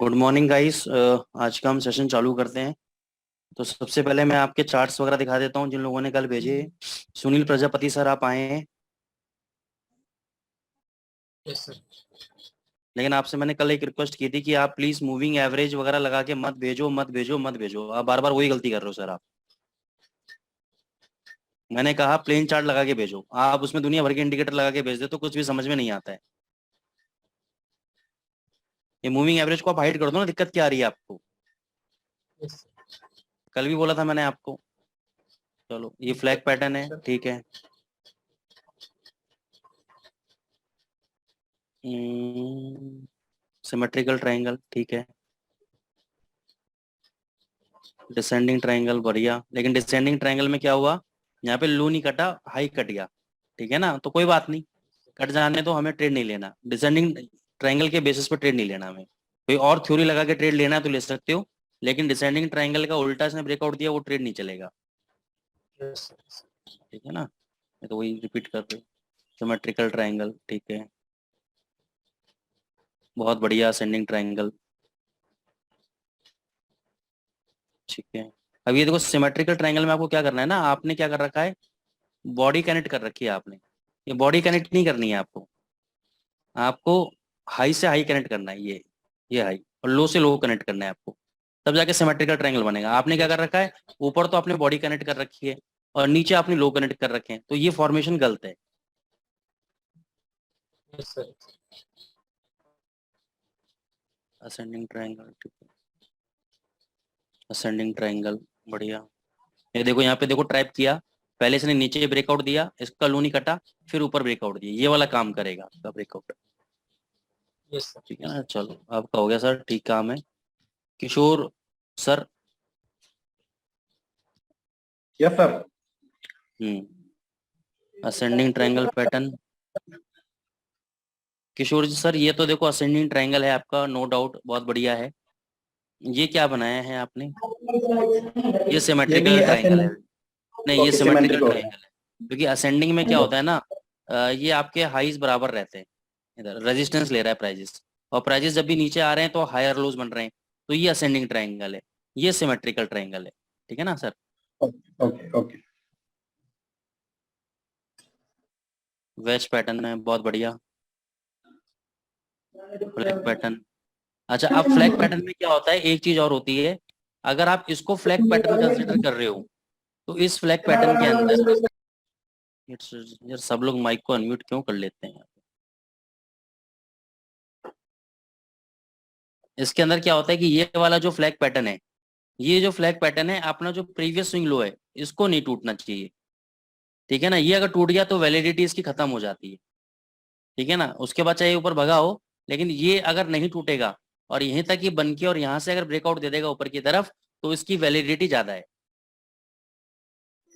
Good morning guys. आज का हम सेशन चालू करते हैं। तो सबसे पहले मैं आपके चार्ट्स वगैरह दिखा देता हूँ जिन लोगों ने कल भेजे। सुनील प्रजापति सर आप आए हैं, यस सर। लेकिन आपसे मैंने कल एक रिक्वेस्ट की थी कि आप प्लीज मूविंग एवरेज वगैरह लगा के मत भेजो मत भेजो मत भेजो। आप बार बार वही गलती कर रहे हो सर आप। मैंने कहा प्लेन चार्ट लगा के भेजो, आप उसमें दुनिया भर के इंडिकेटर लगा के भेज दे तो कुछ भी समझ में नहीं आता है। ये मूविंग एवरेज को आप हाइड कर दो ना, दिक्कत क्या आ रही है आपको? यस कल भी बोला था मैंने आपको। चलो ये फ्लैग पैटर्न है, सर। ठीक है। सिमेट्रिकल ट्रायंगल, ठीक है। डिसेंडिंग ट्रायंगल बढ़िया, लेकिन डिसेंडिंग ट्रायंगल में क्या हुआ? यहाँ पे लो नहीं कटा, हाई कट गया। ठीक है ना, तो कोई बात नहीं, कट जाने तो हमें ट्रेड नहीं लेना। डिसेंडिंग ट्रायंगल के बेसिस पर ट्रेड नहीं लेना हमें। कोई और थ्योरी लगा के ट्रेड लेना है तो ले सकते हो, लेकिन डिसेंडिंग ट्रायंगल का उल्टा इसने ब्रेकआउट दिया, वो ट्रेड नहीं चलेगा। Yes sir. ठीक है ना, मैं तो वही रिपीट कर रही हूँ। सिमेट्रिकल ट्रायंगल, ठीक है, बहुत बढ़िया। असेंडिंग ट्रायंगल, ठीक है। अब ये देखो सिमेट्रिकल ट्रायंगल में आपको क्या करना है ना, आपने क्या कर रखा है, बॉडी कनेक्ट कर रखी है आपने। ये बॉडी कनेक्ट नहीं करनी है आपको, आपको हाई से हाई कनेक्ट करना है। ये हाई और लो से लो कनेक्ट करना है आपको, तब जाके सिमेट्रिकल ट्रायंगल बनेगा। आपने क्या कर रखा है, ऊपर तो आपने बॉडी कनेक्ट कर रखी है और नीचे आपने लो कनेक्ट कर रखे हैं, तो ये फॉर्मेशन गलत है। Yes sir. असेंडिंग ट्रायंगल, ठीक है। असेंडिंग ट्रायंगल बढ़िया। ये देखो यहाँ पे देखो ट्रैप किया, पहले इसने नीचे ब्रेकआउट दिया, इसका लो नहीं कटा, फिर ऊपर ब्रेकआउट दिया, ये वाला काम करेगा आपका ब्रेकआउट। Yes sir. ठीक है ना, चलो आपका हो गया सर, ठीक काम है। Kishore sir. Yes sir. Ascending triangle pattern. Kishore ji sir, ये तो देखो असेंडिंग ट्रायंगल है आपका, नो डाउट, बहुत बढ़िया है। ये क्या बनाया है आपने? ये ये भी सिमेट्रिकल ट्रायंगल है। असेंडिंग। नहीं, ये ओके, सिमेट्रिकल सिमेट्रिक हो गया। ट्रायंगल है, क्योंकि असेंडिंग में क्या होता है ना, ये आपके हाइज बराबर रहते हैं। इधर रेजिस्टेंस ले रहा है प्राइजेस, और प्राइजेस जब भी नीचे आ रहे हैं तो हायर लोज बन रहे हैं, तो ये असेंडिंग ट्रायंगल है, ये सिमेट्रिकल ट्रायंगल है। ठीक है ना sir. Okay okay. Wedge pattern है, बहुत बढ़िया। Flag pattern. अच्छा, अब फ्लैग पैटर्न में क्या होता है, एक चीज और होती है। अगर आप इसको फ्लैग पैटर्न कंसिडर कर रहे हो, तो इस फ्लैग पैटर्न के अंदर यार सब लोग माइक को अनम्यूट क्यों कर लेते हैं? इसके अंदर क्या होता है कि ये वाला जो फ्लैग पैटर्न है, ये जो फ्लैग पैटर्न है अपना, जो प्रीवियस स्विंग लो है, इसको नहीं टूटना चाहिए। ठीक है ना, ये अगर टूट गया तो वैलिडिटी इसकी खत्म हो जाती है। ठीक है ना, उसके बाद चाहे ऊपर भगा हो, लेकिन ये अगर नहीं टूटेगा और यहीं तक ही बन के और यहाँ से अगर ब्रेकआउट दे देगा ऊपर की तरफ, तो इसकी वैलिडिटी ज्यादा है।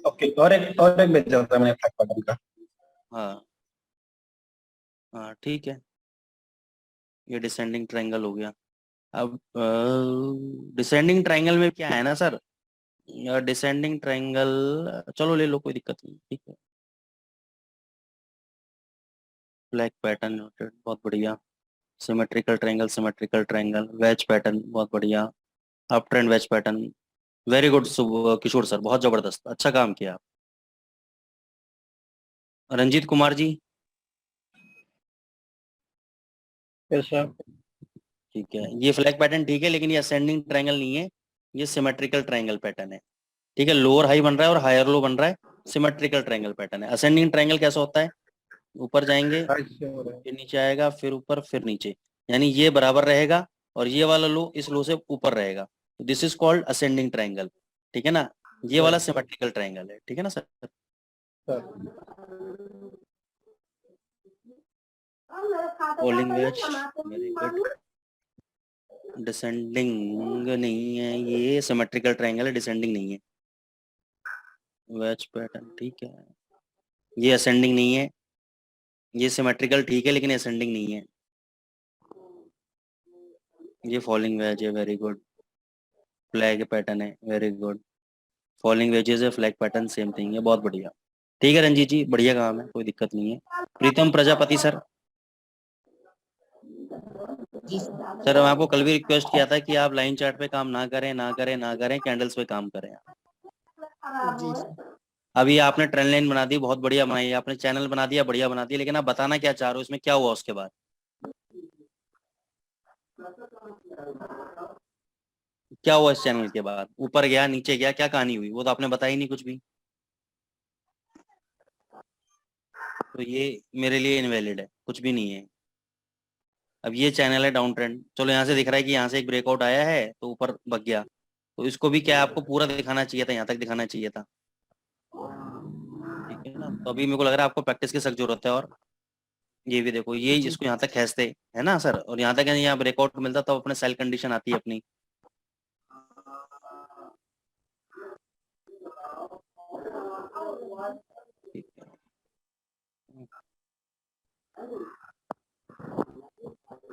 ओके, और एक भेजा होता है मैंने फ्लैग पैटर्न का। हाँ हाँ, ठीक है। ये डिसेंडिंग ट्रायंगल हो गया। अब डिसेंडिंग ट्रायंगल में क्या है ना सर, डिसेंडिंग ट्रायंगल, चलो ले लो, कोई दिक्कत नहीं, ठीक है। फ्लैग पैटर्न नोटेड, बहुत बढ़िया। Symmetrical triangle, symmetrical triangle, wedge pattern, बहुत बढ़िया। Up trend wedge pattern, very good Kishore sir, बहुत जबरदस्त, अच्छा काम किया आप। रंजीत कुमार जी। Yes sir. ठीक है, ये फ्लैग पैटर्न ठीक है, लेकिन ये असेंडिंग ट्रायंगल नहीं है, ये सिमेट्रिकल ट्रायंगल पैटर्न है। ठीक है, लोअर हाई बन रहा है और हायर लो बन रहा है, सिमेट्रिकल ट्रायंगल पैटर्न है। असेंडिंग ट्रायंगल कैसा होता है, ऊपर जाएंगे, हाइट से हो रहा है। फिर नीचे आएगा, फिर ऊपर, फिर नीचे, यानी ये बराबर रहेगा और ये वाला लो इस लो से ऊपर रहेगा, this is called ascending triangle. ठीक है ना, ये वाला राइट सर। सिमेट्रिकल ट्रायंगल है। ठीक है ना sir. Sir. Falling veg, very good. Descending नहीं है, ये सिमेट्रिकल ट्रायंगल है, डिसेंडिंग नहीं है। वेज पैटर्न, ठीक है। ये असेंडिंग नहीं है, ये सिमेट्रिकल ठीक है लेकिन असेंडिंग नहीं है। ये फॉलिंग वेज है, वेरी गुड। फ्लैग पैटर्न है, वेरी गुड। फॉलिंग वेजेस है, फ्लैग पैटर्न सेम थिंग है, बहुत बढ़िया। ठीक है रंजीत जी, बढ़िया काम है, कोई दिक्कत नहीं है। प्रीतम प्रजापति सर। जी सर। सर मैं आपको कल भी रिक्वेस्ट किया था कि आप लाइन चार्ट पे काम ना करें, ना करें, ना करें, कैंडल्स पे काम करें। जी सर। अभी आपने ट्रेंड लाइन बना दी, बहुत बढ़िया बनाई है आपने, चैनल बना दिया, बढ़िया बना दिया, लेकिन आप बताना क्या चाह रहे हो, इसमें क्या हुआ उसके बाद? क्या हुआ इस चैनल के बाद? ऊपर गया, नीचे गया, क्या कहानी हुई? वो तो आपने बताया ही नहीं कुछ भी। तो ये मेरे लिए इनवैलिड है, कुछ भी नहीं है। अब ये चैनल है डाउन ट्रेंड, चलो यहाँ से दिख रहा है कि यहाँ से एक ब्रेकआउट आया है तो ऊपर भग गया, तो इसको भी क्या आपको पूरा दिखाना चाहिए था, यहाँ तक दिखाना चाहिए था। ठीक है ना, तो अभी मेरे को लग रहा है आपको प्रैक्टिस की सख्त जरूरत है। और ये भी देखो, ये जी इसको यहाँ तक खींचते है ना सर, और यहाँ तक यहाँ ब्रेकआउट मिलता तो अपने सेल कंडीशन आती है अपनी। ठीक है।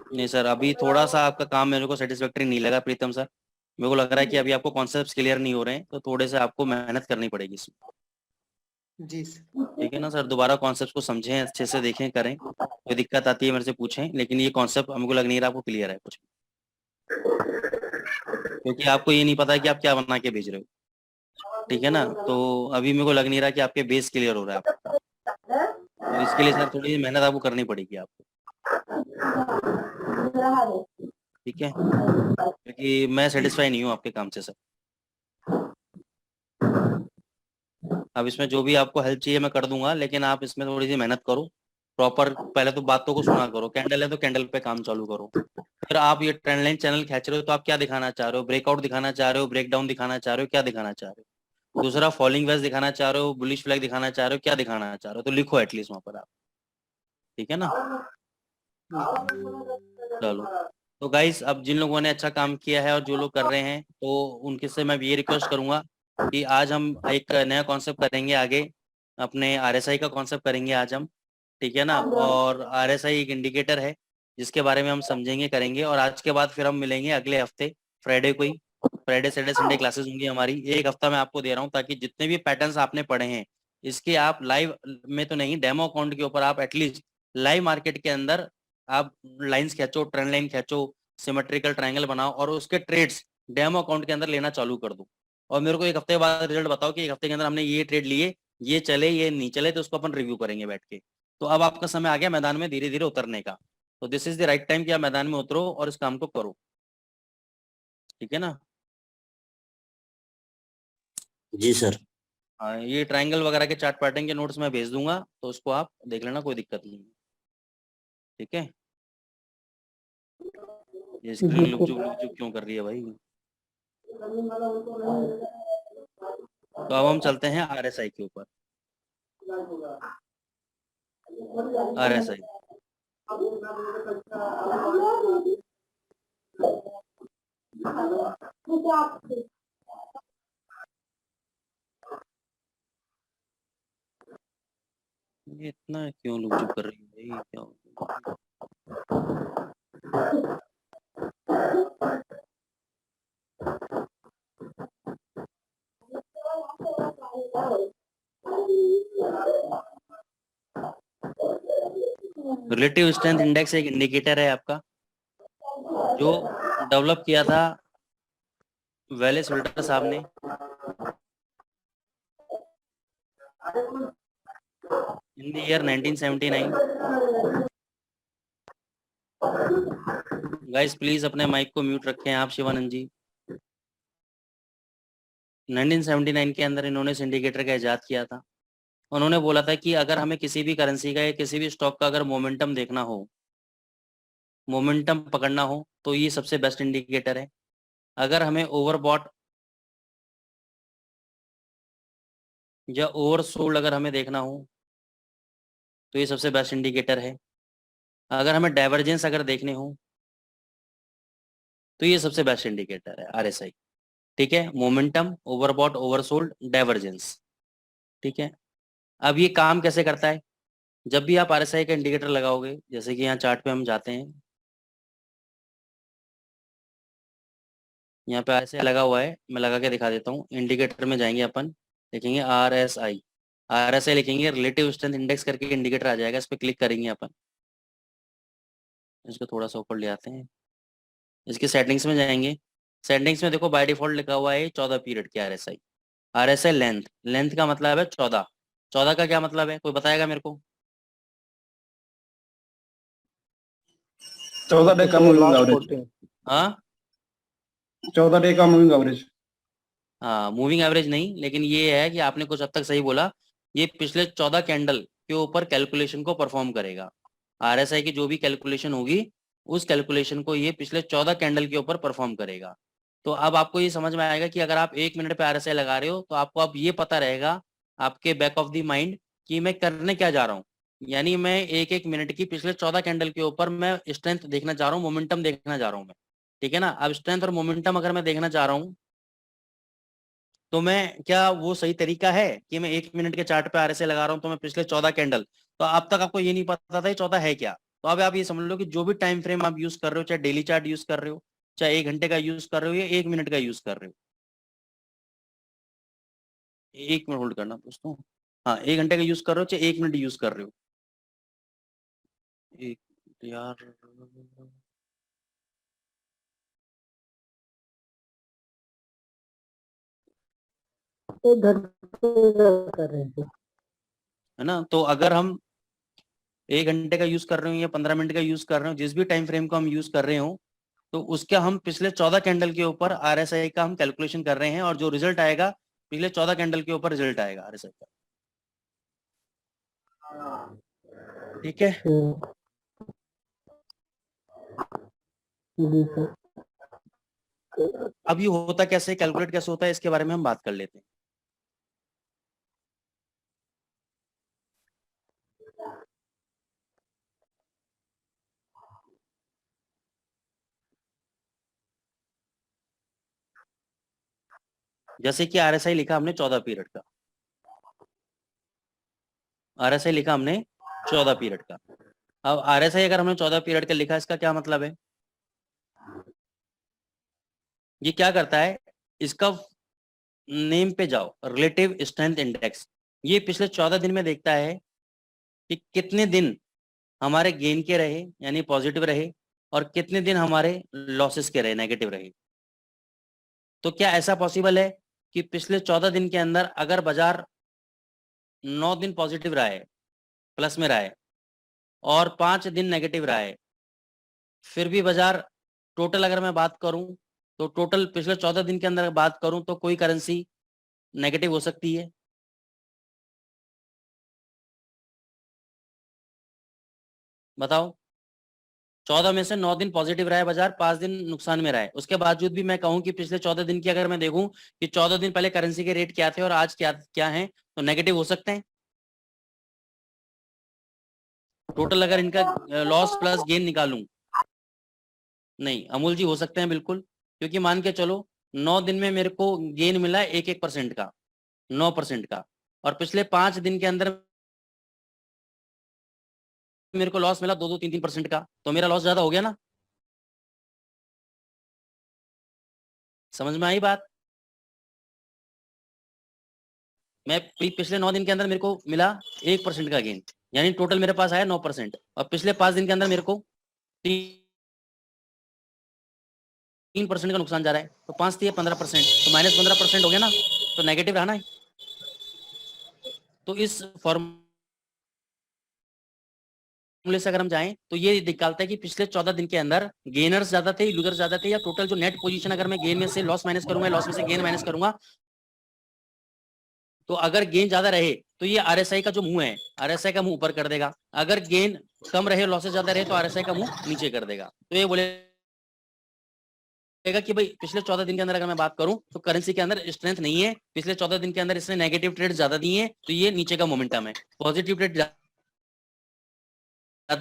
नहीं सर, अभी थोड़ा सा आपका काम मेरे को सेटिस्फैक्टरी नहीं लगा प्रीतम सर। मेरे को लग रहा है कि अभी आपको कॉन्सेप्ट्स क्लियर नहीं हो रहे हैं, तो थोड़े से आपको मेहनत करनी पड़ेगी इसमें। जी सर। ठीक है ना सर, दोबारा कॉन्सेप्ट को समझें, अच्छे से देखें, करें। कोई दिक्कत आती है मेरे से पूछें, लेकिन ये कॉन्सेप्ट हमको लग नहीं रहा आपको क्लियर है कुछ, क्योंकि आपको ये नहीं पता कि आप क्या बना के भेज रहे हो। ठीक है ना, तो अभी मेरे को लग नहीं रहा कि आपके बेस क्लियर हो रहा है आपका। तो इसके लिए सर थोड़ी मेहनत आपको करनी पड़ेगी आपको। ठीक है, क्योंकि मैं जी सेटिस्फाई नहीं हूँ आपके काम से सर। अब इसमें जो भी आपको हेल्प चाहिए मैं कर दूंगा, लेकिन आप इसमें थोड़ी सी मेहनत करो। प्रॉपर पहले तो बातों को सुना करो, कैंडल है तो कैंडल पे काम चालू करो। फिर आप ये ट्रेंड लाइन चैनल खींच रहे हो तो आप क्या दिखाना चाह रहे हो? ब्रेकआउट दिखाना चाह रहे हो, ब्रेकडाउन दिखाना चाह रहे हो, क्या दिखाना चाह रहे हो? दूसरा, फॉलिंग वेज दिखाना चाह रहे हो, बुलिश फ्लैग दिखाना चाह रहे हो, क्या दिखाना चाह रहे हो? तो लिखो एटलीस्ट वहां पर आप। ठीक है ना। चलो, तो गाइस अब जिन लोगों ने अच्छा काम किया है और जो लोग कर रहे हैं, तो उनके से मैं ये रिक्वेस्ट करूंगा कि आज हम एक नया कॉन्सेप्ट करेंगे आगे, अपने आरएसआई का कॉन्सेप्ट करेंगे आज हम। ठीक है ना, और आरएसआई एक इंडिकेटर है जिसके बारे में हम समझेंगे, करेंगे। और आज के बाद फिर हम मिलेंगे अगले हफ्ते फ्राइडे को ही। फ्राइडे सैटरडे संडे क्लासेस होंगी हमारी, एक हफ्ता मैं आपको दे रहा हूँ, ताकि जितने भी पैटर्न्स आपने पढ़े हैं इसके आप लाइव में तो नहीं, डेमो अकाउंट के ऊपर आप एटलीस्ट लाइव मार्केट के अंदर आप लाइंस खींचो, ट्रेंड लाइन खींचो, सिमेट्रिकल ट्रायंगल बनाओ, और उसके ट्रेड्स डेमो अकाउंट के अंदर लेना चालू कर दो। और मेरे को एक हफ्ते बाद रिजल्ट बताओ कि एक हफ्ते के अंदर हमने ये ट्रेड लिए, ये चले, ये नहीं चले, तो उसको अपन रिव्यू करेंगे बैठ के। तो अब आपका समय आ गया मैदान में धीरे धीरे उतरने का। तो this is the right time कि आप मैदान में उतरो और इस काम को करो। ठीक है ना। जी सर। हाँ, ये ट्रायंगल वगैरह के चार्ट पैटर्न के नोट्स मैं भेज दूंगा, तो उसको आप देख लेना, कोई दिक्कत नहीं है। ठीक है। ये स्क्रीन लुक जुक क्यों कर रही है भाई? तो अब हम चलते हैं आरएसआई के ऊपर। आरएसआई, ये इतना क्यों लुक जुक कर रही है भाई, क्या हो गया? रिलेटिव स्ट्रेंथ इंडेक्स एक इंडिकेटर है आपका, जो डेवलप किया था वेलेस विल्टर साहब ने in the year 1979। Guys please अपने माइक को म्यूट रखें आप, शिवानंद जी। 1979 के अंदर इन्होंने इस इंडिकेटर का इजाद किया था। उन्होंने बोला था कि अगर हमें किसी भी करेंसी का या किसी भी स्टॉक का अगर मोमेंटम देखना हो, मोमेंटम पकड़ना हो, तो ये सबसे बेस्ट इंडिकेटर है। अगर हमें ओवरबॉट या ओवरसोल्ड अगर हमें देखना हो, तो ये सबसे बेस्ट इंडिकेटर है। अगर हमें डाइवर्जेंस अगर देखने हो, तो ये सबसे बेस्ट इंडिकेटर है आरएसआई। ठीक है, मोमेंटम, ओवरबॉट, ओवरसोल्ड, डाइवर्जेंस। ठीक है। अब ये काम कैसे करता है? जब भी आप आरएसआई का इंडिकेटर लगाओगे, जैसे कि यहाँ चार्ट पे हम जाते हैं, यहाँ पे आरएसआई लगा हुआ है, मैं लगा के दिखा देता हूँ। इंडिकेटर में जाएंगे अपन, लिखेंगे आरएसआई, आरएसआई लिखेंगे, रिलेटिव स्ट्रेंथ इंडेक्स करके इंडिकेटर आ जाएगा, इस पर क्लिक करेंगे अपन। इसको थोड़ा सा ऊपर ले आते हैं। इसके सेटिंग्स में जाएंगे। सेटिंग्स में देखो बाय डिफॉल्ट लिखा हुआ है 14 पीरियड की RSI। RSI लेंथ, लेंथ का मतलब है 14। 14 का क्या मतलब है, कोई बताएगा मेरे को? 14 डे का मूविंग एवरेज। हाँ 14 डे का मूविंग एवरेज। हाँ, मूविंग एवरेज नहीं, लेकिन ये है कि आपने कुछ हद तक सही बोला। ये पिछले 14 कैंडल के ऊपर कैलकुलेशन को परफॉर्म करेगा। RSI की जो भी कैलकुलेशन होगी, उस कैलकुलेशन को ये पिछले 14 कैंडल के ऊपर परफॉर्म करेगा। तो अब आपको ये समझ में आएगा कि अगर आप 1 मिनट पे RSI लगा रहे हो तो आपको अब ये पता रहेगा आपके बैक ऑफ द माइंड कि मैं करने क्या जा रहा हूँ। यानी मैं एक एक मिनट की पिछले 14 कैंडल के ऊपर मैं स्ट्रेंथ देखना चाह रहा हूँ, मोमेंटम देखना चाह रहा हूँ मैं। ठीक है ना? अब स्ट्रेंथ और मोमेंटम अगर मैं देखना चाह रहा हूँ, तो मैं क्या वो सही तरीका है कि मैं 1 मिनट के चार्ट पे RSI लगा रहा हूँ तो मैं पिछले 14 कैंडल, तो अब तक आपको ये नहीं पता था ये 14 है क्या। तो अब आप ये समझ लो कि जो भी टाइम फ्रेम आप यूज कर रहे हो, चाहे डेली चार्ट यूज कर रहे हो, चाहे 1 घंटे का यूज कर रहे हो या 1 मिनट का यूज कर रहे हो। 1 मिनट होल्ड करना दोस्तों। हाँ, 1 घंटे का यूज कर रहे हो चाहे 1 मिनट यूज कर रहे हो। एक यार, एक घंटे का कर रहे थे। है ना? तो अगर हम 1 घंटे का यूज कर रहे हो या 15 मिनट का यूज कर रहे हो, जिस भी टाइम फ्रेम को हम यूज कर रहे हो, तो उसका हम पिछले 14 कैंडल के ऊपर RSI का हम कैलकुलेशन कर रहे हैं और जो रिजल्ट आएगा पिछले 14 कैंडल के ऊपर रिजल्ट आएगा RSI का। ठीक है? जी सर। अब ये होता कैसे, कैलकुलेट कैसे होता है, इसके बारे में हम बात कर लेते हैं। जैसे कि RSI लिखा हमने 14 पीरियड का, RSI लिखा हमने 14 पीरियड का। अब RSI अगर हमने 14 पीरियड का लिखा, इसका क्या मतलब है? ये क्या करता है, इसका नेम पे जाओ, रिलेटिव स्ट्रेंथ इंडेक्स। ये पिछले 14 दिन में देखता है कि कितने दिन हमारे गेन के रहे यानी पॉजिटिव रहे और कितने दिन हमारे लॉसेस के रहे, नेगेटिव रहे। तो क्या ऐसा पॉसिबल है कि पिछले 14 दिन के अंदर अगर बाजार 9 दिन पॉजिटिव रहा है, प्लस में रहा है, और 5 दिन नेगेटिव रहा है, फिर भी बाजार टोटल अगर मैं बात करूं, तो टोटल पिछले 14 दिन के अंदर बात करूं तो कोई करेंसी नेगेटिव हो सकती है? बताओ। 14 में से 9 दिन पॉजिटिव रहा है बाजार, 5 दिन नुकसान में रहा है, उसके बावजूद भी मैं कहूं कि पिछले 14 दिन की अगर मैं देखूं कि 14 दिन पहले करेंसी के रेट क्या थे और आज क्या क्या हैं, तो नेगेटिव हो सकते हैं। टोटल अगर इनका लॉस प्लस गेन निकालूं, नहीं अमूल जी हो सकते हैं बिल्कुल, क्योंकि मान के चलो 9 दिन में मेरे को गेन मिला 1-1% का, 9% का, और पिछले 5 दिन के अंदर मेरे को लॉस मिला 2-3% का, तो मेरा लॉस ज्यादा हो गया ना? समझ में आई बात? मैं पिछले 9 दिन के अंदर मेरे को मिला 1% का गेन, यानी टोटल मेरे पास आया 9%, और पिछले 5 दिन के अंदर मेरे को 3% का नुकसान जा रहा है, तो 5 15%, तो -15% हो गया ना, तो नेगेटिव रहा ना। तो इस फॉर्मूले से अगर हम जाएं तो ये निकालता है कि पिछले 14 दिन के अंदर गेनर्स ज्यादा थे, लूजर्स ज्यादा थे, या टोटल जो नेट पोजीशन अगर मैं गेन में से लॉस माइनस करूंगा, लॉस में से गेन माइनस करूंगा, तो अगर गेन ज्यादा रहे तो ये RSI का जो मुंह है, RSI का मुंह ऊपर कर देगा। अगर गेन कम रहे, लॉसेस ज्यादा रहे, तो RSI का मुंह नीचे कर देगा। तो ये बोलेगा कि भाई पिछले 14 दिन के अंदर अगर मैं बात करूं तो करेंसी के अंदर स्ट्रेंथ नहीं है, पिछले 14 दिन के अंदर इसने नेगेटिव ट्रेड ज्यादा दिए हैं, तो ये नीचे का मोमेंटम है। पॉजिटिव ट्रेड ज्यादा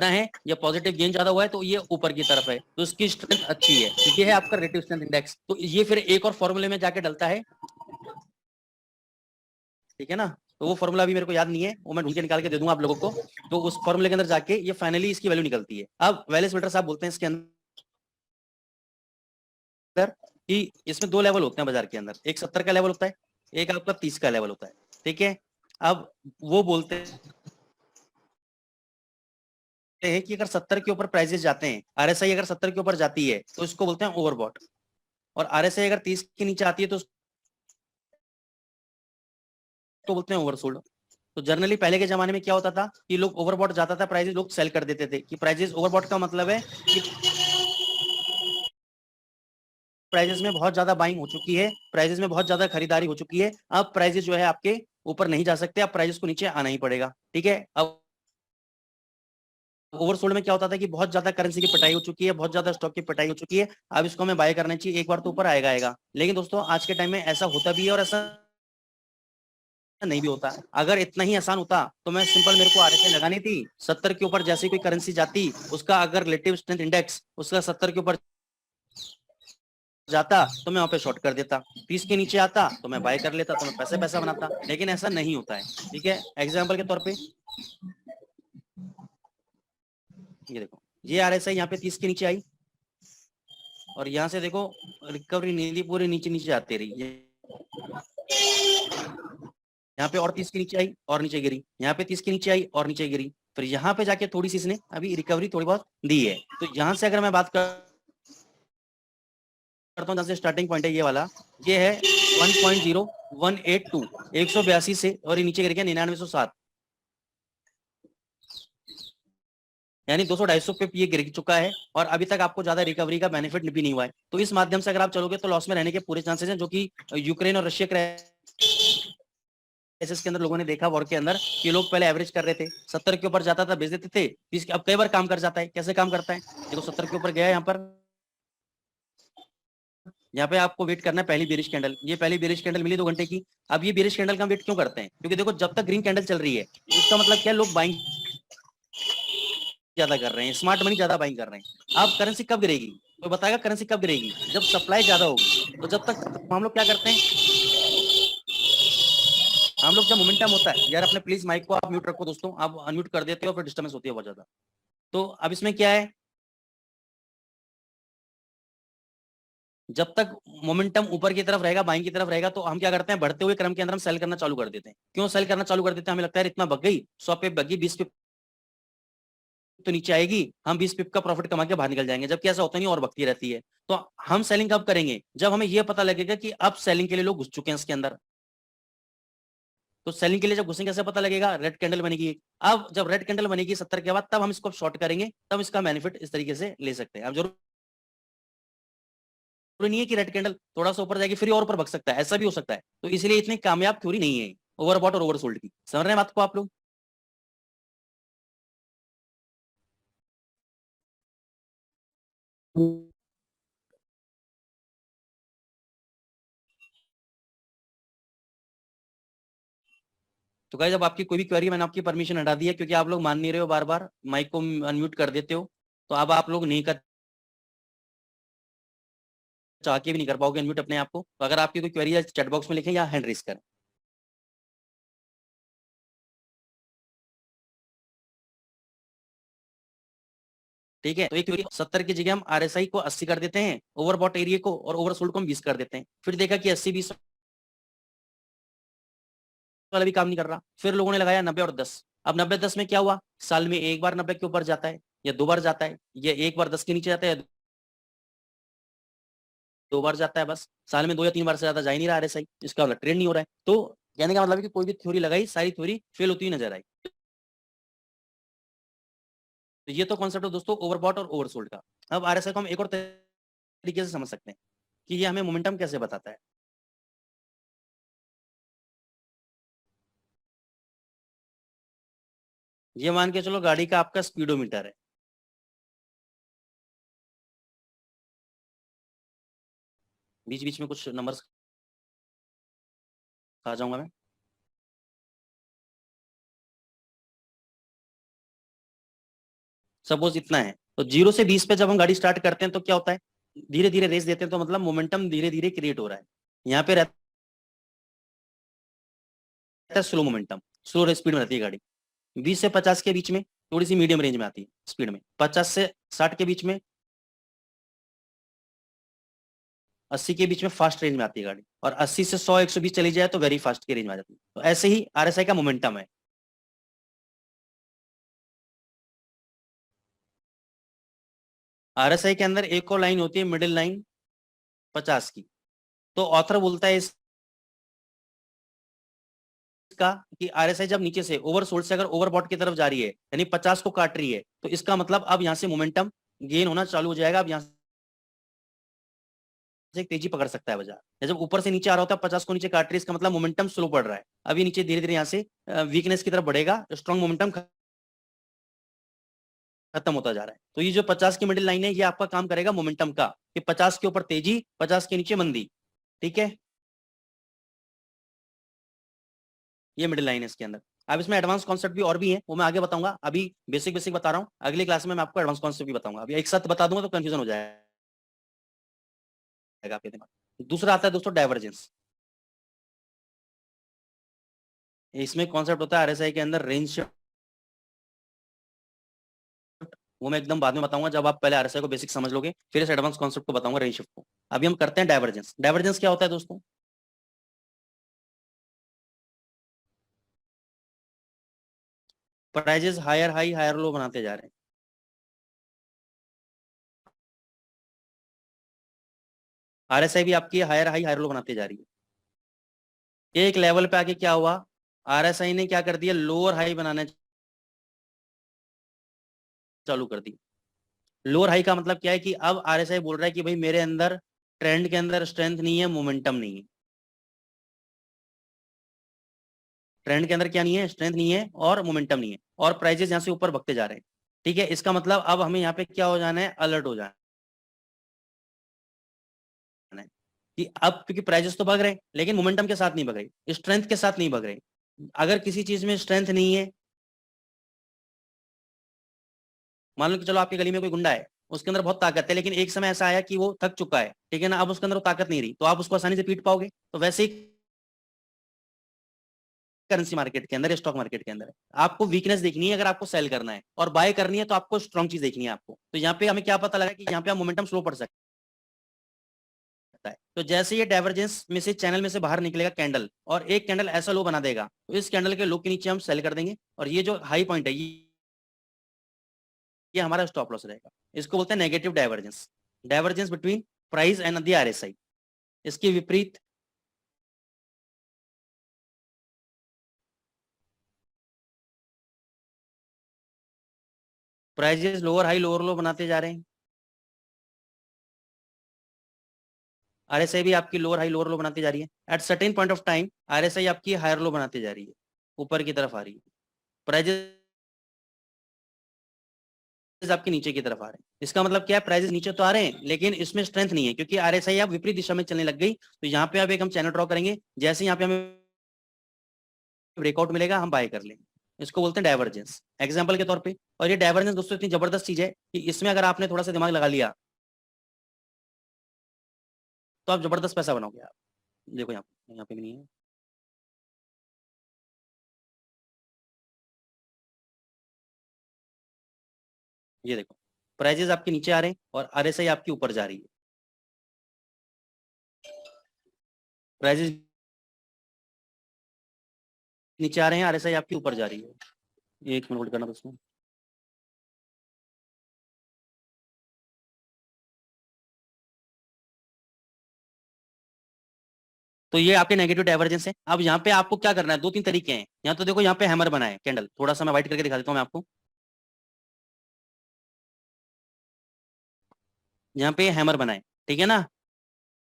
है या पॉजिटिव गेन ज्यादा हुआ है, तो ये ऊपर की तरफ है, तो इसकी स्ट्रेंथ अच्छी है। ये है आपका रिलेटिव स्ट्रेंथ इंडेक्स। तो ये फिर एक और फॉर्मूले में जाके डलता है। ठीक है ना? तो वो फॉर्मूला अभी मेरे को याद नहीं है, वो मैं ढूंढ के निकाल के दे दूंगा आप लोगों को। तो उस फॉर्मूले के अंदर जाके ये फाइनली इसकी वैल्यू निकलती है। अब वेलेस फिल्टर साहब बोलते हैं इसके अंदर कि इसमें 2 लेवल होते हैं बाजार के अंदर, एक 70 का लेवल होता है, एक आपका 30 का लेवल होता है। ठीक है? अब वो बोलते हैं हैं कि अगर 70 के ऊपर प्राइजेस जाते हैं, आरएसआई अगर 70 के ऊपर जाती है तो इसको बोलते हैं ओवरबॉट, और आरएसआई अगर 30 के नीचे आती है तो उसको बोलते हैं ओवरसोल्ड। तो जनरली पहले के जमाने में क्या होता था कि लोग ओवरबॉट जाता था प्राइजेस, लोग सेल कर देते थे कि प्राइजेस ओवरबॉट का मतलब है कि प्राइजेस में बहुत ज्यादा बाइंग हो चुकी है, प्राइजेस में बहुत ज्यादा खरीदारी हो चुकी है, अब प्राइजेस जो है आपके ऊपर नहीं जा सकते, अब प्राइजेस को नीचे आना ही पड़ेगा। ठीक है, अब ओवरसोल्ड में क्या होता था कि बहुत ज्यादा करेंसी की पिटाई हो चुकी है, बहुत ज्यादा स्टॉक की पिटाई हो चुकी है, अब इसको हमें बाय करना चाहिए, एक बार तो ऊपर आएगा आएगा। लेकिन दोस्तों आज के टाइम में ऐसा होता भी है और ऐसा नहीं भी होता। अगर इतना ही आसान होता तो मैं सिंपल, मेरे को आरएसआई लगानी थी, 70 के ऊपर जैसी कोई करेंसी जाती, उसका अगर रिलेटिव स्ट्रेंथ इंडेक्स उसका 70 के ऊपर जाता तो मैं वहां पे शॉर्ट कर देता, 30 के नीचे आता तो मैं बाय कर लेता, तो मैं पैसे पैसा बनाता। लेकिन ऐसा नहीं होता है। ठीक है, एग्जाम्पल के तौर पे ये देखो, ये आरएसआई यहाँ पे 30 के नीचे आई और यहाँ से देखो रिकवरी नीली पूरी नीचे नीचे आती रही, यहाँ पे और 30 के नीचे आई और नीचे गिरी, यहाँ पे 30 के नीचे आई और नीचे गिरी, फिर यहाँ पे जाके थोड़ी सी इसने अभी रिकवरी थोड़ी बहुत दी है। तो यहाँ से अगर मैं बात करता हूँ, जहाँ से स्टार्टिंग पॉइंट है ये वाला, ये है 1.0182, 182 से, और ये नीचे गिर गया 9907, यानी 200-250 पे ये गिर चुका है और अभी तक आपको ज्यादा रिकवरी का बेनिफिट भी नहीं हुआ है। तो इस माध्यम से अगर आप चलोगे तो लॉस में रहने के पूरे चांसेस हैं, जो कि यूक्रेन और रशिया क्राइसिस के अंदर लोगों ने देखा, वॉर के अंदर, कि लोग पहले एवरेज कर रहे थे, 70 के ऊपर जाता था बेच देते थे, अब कई बार काम कर जाता है। कैसे काम करता है, देखो 70 के ऊपर गया, यहाँ पे आपको वेट करना है पहली बेरिश कैंडल, ये पहली बेरिश कैंडल मिली 2 घंटे की। अब ये बेरिश कैंडल का वेट क्यों करते हैं, क्योंकि देखो जब तक ग्रीन कैंडल चल रही है इसका मतलब क्या, लोग बाइंग ज्यादा कर रहे हैं, स्मार्ट मनी ज्यादा बाइंग कर रहे हैं। अब करेंसी कब गिरेगी, तो बताएगा करेंसी कब गिरेगी, जब सप्लाई ज्यादा होगी। तो जब तक हम लोग क्या करते हैं, हम लोग जब मोमेंटम होता है, यार अपने प्लीज माइक को आप म्यूट रखो दोस्तों, आप अनम्यूट कर देते हो फिर डिस्टर्बेंस होती है बहुत ज्यादा। तो अब इसमें क्या है, जब तक मोमेंटम ऊपर की तरफ रहेगा, बाइंग की तरफ रहेगा, तो हम क्या करते हैं, बढ़ते हुए क्रम के अंदर हम सेल करना चालू कर देते हैं। क्यों सेल करना चालू कर देते हैं, हमें लगता है इतना बग गई, 100 पे बगी, 20 पे तो नीचे आएगी, हम 20 पिप का प्रॉफिट कमा के बाहर निकल जाएंगे, जबकि ऐसा होता नहीं और बकती रहती है। तो हम सेलिंग कब करेंगे, जब हमें यह पता लगेगा कि अब सेलिंग के लिए लोग घुस चुके हैं इसके अंदर। तो सेलिंग के लिए जब घुसेंगे कैसे पता लगेगा, रेड कैंडल बनेगी। अब जब रेड कैंडल बनेगी 70 के बाद, तब हम इसको शॉर्ट करेंगे, तब इसका बेनिफिट इस तरीके से ले सकते हैं। अब जरूर नहीं है कि रेड कैंडल थोड़ा सा ऊपर जाएगी फिर और ऊपर भग सकता है, ऐसा भी हो सकता है। तो इसलिए इतनी कामयाब थ्योरी नहीं है ओवरबॉट और ओवरसोल्ड की। समझ रहे हैं बात को आप लोग। तो गाइस, जब आपकी कोई भी क्वेरी, मैंने आपकी परमिशन हटा दी है क्योंकि आप लोग मान नहीं रहे हो, बार बार माइक को अनम्यूट कर देते हो, तो अब आप लोग नहीं कर, चाह के भी नहीं कर पाओगे अनम्यूट अपने आप को। तो अगर आपकी कोई क्वेरी है चैट बॉक्स में लिखें या हैंड रेस करें। ठीक है, तो एक 70 की जगह हम आरएसआई को 80 कर देते हैं, ओवरबॉट एरिया को और ओवरसोल्ड को हम 20 कर देते हैं। फिर देखा कि 80-20 वाला भी काम नहीं कर रहा, फिर लोगों ने लगाया 90 और 10। अब 90-10 में क्या हुआ, साल में एक बार 90 के ऊपर जाता है या 2 बार जाता है, या एक बार 10 के नीचे जाता है या 2 बार जाता है, बस साल में 2 या 3 बार से ज्यादा जा ही नहीं रहा आरएसआई, इसका मतलब ट्रेंड नहीं हो रहा है। तो कहने का मतलब है कि कोई भी थ्योरी लगाई, सारी थ्योरी फेल होती हुई नजर आई। तो ये तो कॉन्सेप्ट है दोस्तों ओवरबॉट और ओवरसोल्ड का। अब आरएसआई को हम एक और तरीके से समझ सकते हैं कि ये हमें मोमेंटम कैसे बताता है। ये मान के चलो गाड़ी का आपका स्पीडोमीटर है, बीच बीच में कुछ नंबर्स आ जाऊंगा मैं। सपोज इतना है, तो 0 से 20 पे जब हम गाड़ी स्टार्ट करते हैं तो क्या होता है, धीरे धीरे रेस देते हैं, तो मतलब मोमेंटम धीरे धीरे क्रिएट हो रहा है। यहाँ पे रहता है स्लो मोमेंटम, स्लो स्पीड में रहती है गाड़ी। 20 से 50 के बीच में थोड़ी सी मीडियम रेंज में आती है स्पीड में, 50 से 60 के बीच में, 80 के बीच में फास्ट रेंज में आती है गाड़ी, और 80 से 100 120 चली जाए तो वेरी फास्ट की रेंज में आ जाती है। तो ऐसे ही आरएसआई का मोमेंटम है। आरएसआई के अंदर एक और लाइन होती है मिडिल लाइन 50 की। तो ऑथर बोलता है इसका कि आरएसआई जब नीचे से ओवरसोल्ड से अगर ओवरबॉट की तरफ जा रही है, यानी 50 को काट रही है, तो इसका मतलब अब यहां से मोमेंटम गेन होना चालू हो जाएगा। अब यहां से एक तेजी पकड़ सकता है बाजार। जब ऊपर से नीचे आ रहा होता है 50 को नीचे काट रही है, इसका मतलब मोमेंटम स्लो पड़ रहा है। अभी नीचे धीरे धीरे यहां से वीकनेस की तरफ बढ़ेगा, स्ट्रॉन्ग मोमेंटम खत्म होता जा रहा है। तो ये जो 50 की मिडिल लाइन है, ये आपका काम करेगा मोमेंटम का, कि 50 के ऊपर तेजी, 50 के नीचे मंदी। ठीक है, ये मिडिल लाइन है इसके अंदर। अब इसमें एडवांस कॉन्सेप्ट भी और भी है, वो मैं आगे बताऊंगा। अभी बेसिक बेसिक बता रहा हूँ, अगली क्लास में मैं आपको एडवांस कॉन्सेप्ट भी बताऊंगा। अभी एक साथ बता दूंगा तो कंफ्यूजन हो जाएगा आपके दिमाग। दूसरा आता है दोस्तों डाइवर्जेंस। इसमें कॉन्सेप्ट होता है आरएसआई के अंदर रेंज शिफ्ट। वो मैं एकदम बाद में बताऊंगा, जब आप पहले आरएसआई को बेसिक समझ लोगे, फिर इस एडवांस कॉन्सेप्ट को बताऊंगा रेंज शिफ्ट को। अभी हम करते हैं डाइवर्जेंस। डाइवर्जेंस क्या होता है दोस्तों? Prices higher high higher low बनाते जा रहे हैं। आरएसआई भी आपकी हायर हाई हायर लो बनाते जा रही है। एक लेवल पे आके क्या हुआ, आरएसआई ने क्या कर दिया, लोअर हाई बनाने चालू कर दी। लोअर हाई का मतलब क्या है कि अब आरएसआई बोल रहा है कि भाई मेरे अंदर ट्रेंड के अंदर स्ट्रेंथ नहीं है, मोमेंटम नहीं है। ट्रेंड के अंदर क्या नहीं है, स्ट्रेंथ नहीं है और मोमेंटम नहीं है, और प्राइजेस यहां से ऊपर भगते जा रहे हैं। ठीक है, इसका मतलब अब हमें यहाँ पे क्या हो जाना है, अलर्ट हो जाना है कि अब क्योंकि प्राइजेस तो भग रहे हैं, लेकिन मोमेंटम के साथ नहीं भग रहे, स्ट्रेंथ के साथ नहीं भग रहे। अगर किसी चीज में स्ट्रेंथ नहीं है, मान लो कि चलो आपकी गली में कोई गुंडा है, उसके अंदर बहुत ताकत है, लेकिन एक समय ऐसा आया कि वो थक चुका है, ठीक है ना, अब उसके अंदर वो ताकत नहीं रही, तो आप उसको आसानी से पीट पाओगे। तो वैसे ही करेंसी मार्केट के अंदर, स्टॉक मार्केट के अंदर आपको वीकनेस देखनी है अगर आपको सेल करना है, और बाय करनी है तो आपको स्ट्रॉन्ग चीज देखनी है आपको। तो यहाँ पे हमें क्या पता लगा कि यहाँ पे मोमेंटम स्लो पड़ सकता है। तो जैसे ये डाइवर्जेंस में से, चैनल में से बाहर निकलेगा कैंडल, और एक कैंडल ऐसा लो बना देगा, तो इस कैंडल के लो के नीचे हम सेल कर देंगे, और ये जो हाई पॉइंट है ये हमारा स्टॉप लॉस रहेगा। इसको बोलते हैं negative divergence. Divergence between price and the RSI. इसके विपरीत prices lower high lower low बनाते जा रहे हैं, आरएसआई भी आपकी लोअर हाई लोअर लो बनाती जा रही है। At certain point of time RSI आपकी हायर लो बनाती जा रही है, ऊपर की तरफ आ रही है। प्राइजेस आपके नीचे की तरफ आ रहे हैं। इसका मतलब क्या है, प्राइजेस नीचे तो आ रहे हैं लेकिन इसमें स्ट्रेंथ नहीं है, क्योंकि आरएसआई अब विपरीत दिशा में चलने लग गई। तो यहाँ पे अब एक हम चैनल ड्रॉ करेंगे, जैसे यहाँ पे हमें ब्रेकआउट मिलेगा हम बाय कर लेंगे। इसको बोलते हैं डाइवर्जेंस, एग्जाम्पल के तौर पे। और ये डाइवर्जेंस दोस्तों इतनी जबरदस्त चीज है कि इसमें अगर आपने थोड़ा सा दिमाग लगा लिया तो आप जबरदस्त पैसा बनाओगे आप। देखो यहाँ पे भी नहीं है, ये देखो प्राइजेस आपके नीचे आ रहे हैं और आरएसआई आपकी ऊपर जा रही है। प्राइजेस नीचे आ रहे हैं, आरएसआई आपकी ऊपर जा रही है। एक मिनट होल्ड करना दोस्तों। तो ये आपके नेगेटिव डाइवर्जेंस है। अब यहाँ पे आपको क्या करना है, दो तीन तरीके हैं। यहाँ तो देखो यहाँ पे हैमर बना है कैंडल, थोड़ा सा मैं व्हाइट करके दिखा देता हूँ मैं आपको। यहाँ पे हैमर बना है, ठीक है ना।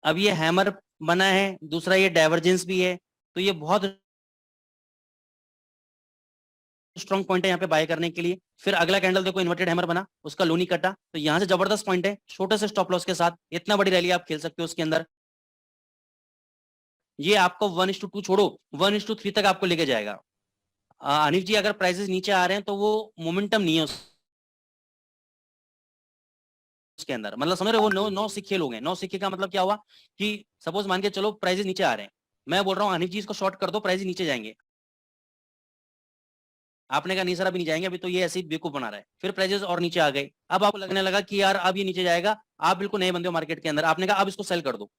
अब ये हैमर बना है, दूसरा ये डाइवर्जेंस भी है, तो ये बहुत स्ट्रॉन्ग पॉइंट है यहाँ पे बाय करने के लिए। फिर अगला कैंडल देखो इन्वर्टेड हैमर बना, उसका लो नहीं कटा, तो यहाँ से जबरदस्त पॉइंट है, छोटे से स्टॉप लॉस के साथ इतना बड़ी रैली आप खेल सकते हो उसके अंदर। ये आपको 1:2 छोड़ो 1:3 तक आपको लेके जाएगा। अनिल जी अगर प्राइसेस नीचे आ रहे हैं तो वो मोमेंटम नहीं है उसके अंदर, मतलब समझ रहे हो, वो नौ सिक्के लोग हैं। 9 सिक्के का मतलब क्या हुआ कि सपोज मान के चलो प्राइसेस नीचे आ रहे हैं, मैं बोल रहा हूँ अनिल जी इसको शॉर्ट कर दो, प्राइस नीचे जाएंगे। आपने कहा नहीं सर अभी नहीं जाएंगे, अभी तो ये ऐसे ही बेवकूफ बना रहा है। फिर प्राइजेस और नीचे आ गए, अब आपको लगने लगा कि यार अब ये नीचे जाएगा, आप बिल्कुल नए बंदे हो मार्केट के अंदर, आपने कहा अब इसको सेल कर दो।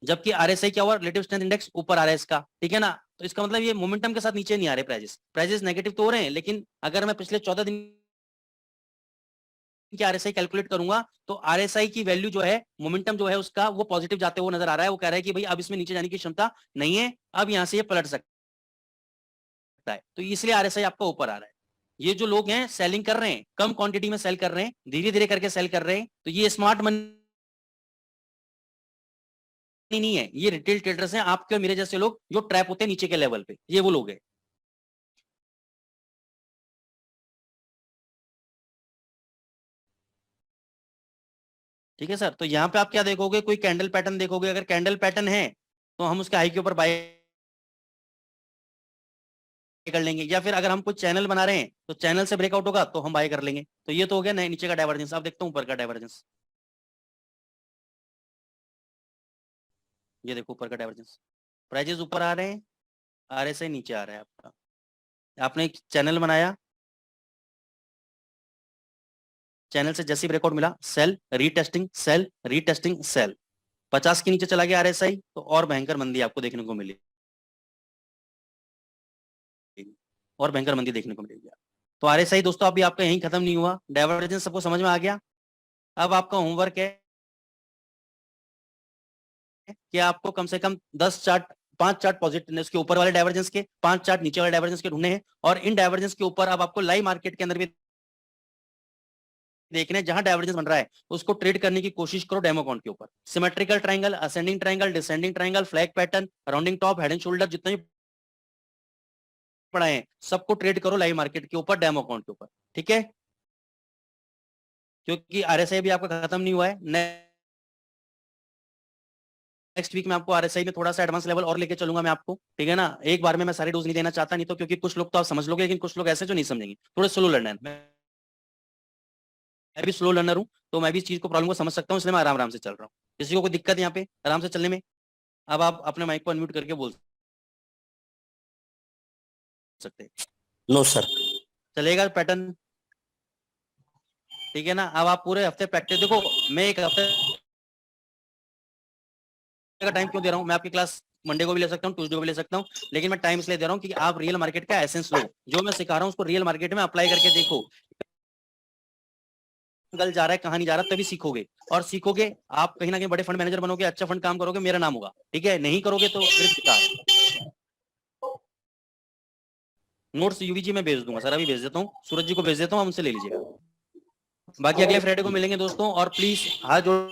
जबकि आरएसआई क्या हुआ, रिलेटिव स्ट्रेंथ इंडेक्स ऊपर आ रहा है इसका, ठीक है ना। तो इसका मतलब ये मोमेंटम के साथ नीचे नहीं आ रहे प्राइजेस। प्राइजेस नेगेटिव तो हो रहे हैं, लेकिन अगर मैं पिछले 14 दिन की आरएसआई कैलकुलेट करूंगा तो आरएसआई की वैल्यू जो है, मोमेंटम जो है उसका, वो पॉजिटिव जाते हुए नजर आ रहा है। वो कह रहा है कि भाई अब इसमें नीचे जाने की क्षमता नहीं है, अब यहां से ये पलट सकता है, तो इसलिए आरएसआई आपका ऊपर आ रहा है। ये जो लोग हैं सेलिंग कर रहे हैं, कम क्वांटिटी में सेल कर रहे हैं, धीरे धीरे करके सेल कर रहे हैं, तो ये स्मार्ट मनी नहीं है, ये रिटेल ट्रेडर्स हैं, आपके और मेरे जैसे लोग जो ट्रैप होते हैं नीचे के लेवल पे, ये वो लोग हैं। ठीक है सर, तो यहां पे आप क्या देखोगे, कोई कैंडल पैटर्न देखोगे, अगर कैंडल पैटर्न है तो हम उसके हाई के ऊपर बाय कर लेंगे, या फिर अगर हम कुछ चैनल बना रहे हैं तो चैनल से ब्रेकआउट होगा तो हम बाय कर लेंगे। तो ये तो हो गया नीचे का डाइवर्जेंस। अब देखता हूं ऊपर का डाइवर्जेंस। ये देखो ऊपर का डाइवर्जेंस, प्राइजेस ऊपर आ रहे हैं, आरएसआई नीचे आ रहा है आपका। आपने एक चैनल बनाया, चैनल से जैसे ब्रेकआउट मिला, sell retesting, sell retesting, sell, 50 के नीचे चला गया आरएसआई, तो और भयंकर मंदी आपको देखने को मिलेगी, और भयंकर मंदी देखने को मिलेगी। तो आरएसआई दोस्तों अभी आपका यहीं खत्म नहीं हुआ, डाइवर्जेंस सबको समझ में आ गया। अब आपका होमवर्क है कि आपको कम से कम 10 चार्ट, 5 चार्ट पॉजिटिव उसके ऊपर वाले डाइवर्जेंस के, 5 चार्ट नीचे वाले डाइवर्जेंस के ढूंढने हैं, और इन डाइवर्जेंस के ऊपर अब आपको लाइव मार्केट के अंदर भी देखना है, जहां डाइवर्जेंस बन रहा है उसको ट्रेड करने की कोशिश करो डेमो अकाउंट के ऊपर। Symmetrical triangle, ascending triangle, descending triangle, flag pattern, rounding top, head and shoulder, जितने भी पढ़ाए हैं सबको ट्रेड करो लाइव मार्केट के ऊपर, डेमो अकाउंट के ऊपर। ठीक है, क्योंकि आरएसआई भी आपका खत्म नहीं हुआ है। नेक्स्ट वीक में आपको आरएसआई में थोड़ा सा एडवांस लेवल और लेके चलूंगा मैं आपको, ठीक है ना। एक बार में मैं सारी डोज नहीं देना चाहता, नहीं तो क्योंकि कुछ लोग तो आप समझ लोगे, लेकिन कुछ लोग ऐसे जो नहीं समझेंगे, थोड़े स्लो लर्नर। मैं भी स्लो लर्नर हूँ, तो मैं भी इस चीज को, प्रॉब्लम को समझ सकता हूँ, इसलिए मैं आराम आराम से चल रहा हूँ। किसी को कोई दिक्कत है यहाँ पे आराम से चलने में? अब आप अपने माइक को अनम्यूट करके बोल सकते हैं। No sir. चलेगा पैटर्न? ठीक है ना। अब आप पूरे हफ्ते प्रैक्टिस देखो, मैं एक हफ्ते का टाइम क्यों दे रहा हूँ, मैं आपकी क्लास मंडे को भी ले सकता हूँ, ट्यूसडे को भी ले सकता हूँ, लेकिन मैं टाइम इसलिए दे रहा हूँ कि आप रियल मार्केट का एसेंस लो, जो मैं सिखा रहा हूँ उसको रियल मार्केट में अप्लाई करके देखो, गल जा रहा है कहां नहीं जा रहा, तभी सीखोगे। और सीखोगे आप कहीं ना कहीं बड़े फंड मैनेजर बनोगे, अच्छा फंड काम करोगे, मेरा नाम होगा। ठीक है, नहीं करोगे तो फिर बेकार। नोट्स यूवीजी में भेज दूंगा सर, अभी भेज देता हूँ, सूरज जी को भेज देता हूँ, हमसे ले लीजिएगा। बाकी अगले फ्राइडे को मिलेंगे दोस्तों, और प्लीज हाथ जोड़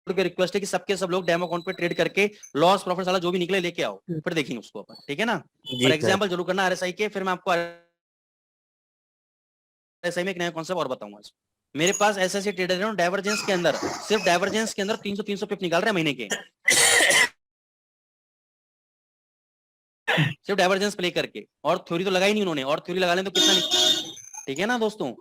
के रिक्वेस्ट है कि सबके सब लोग डेमो अकाउंट पे ट्रेड करके लॉस प्रॉफिट वाला जो भी निकले लेके आओ, फिर देखेंगे उसको अपन। ठीक है ना। फॉर एग्जाम्पल जरूर करना आरएसआई के, फिर मैं आपको आरएसआई में एक नया कॉन्सेप्ट और बताऊंगा। मेरे पास ऐसे ऐसे ट्रेडर हैं डाइवर्जेंस के अंदर, सिर्फ डाइवर्जेंस के अंदर 300 पिप निकाल रहे हैं महीने के, सिर्फ डाइवर्जेंस प्ले करके, और थ्योरी तो लगाई नहीं उन्होंने, और थ्योरी लगा लें तो कितना नहीं। ठीक है ना दोस्तों।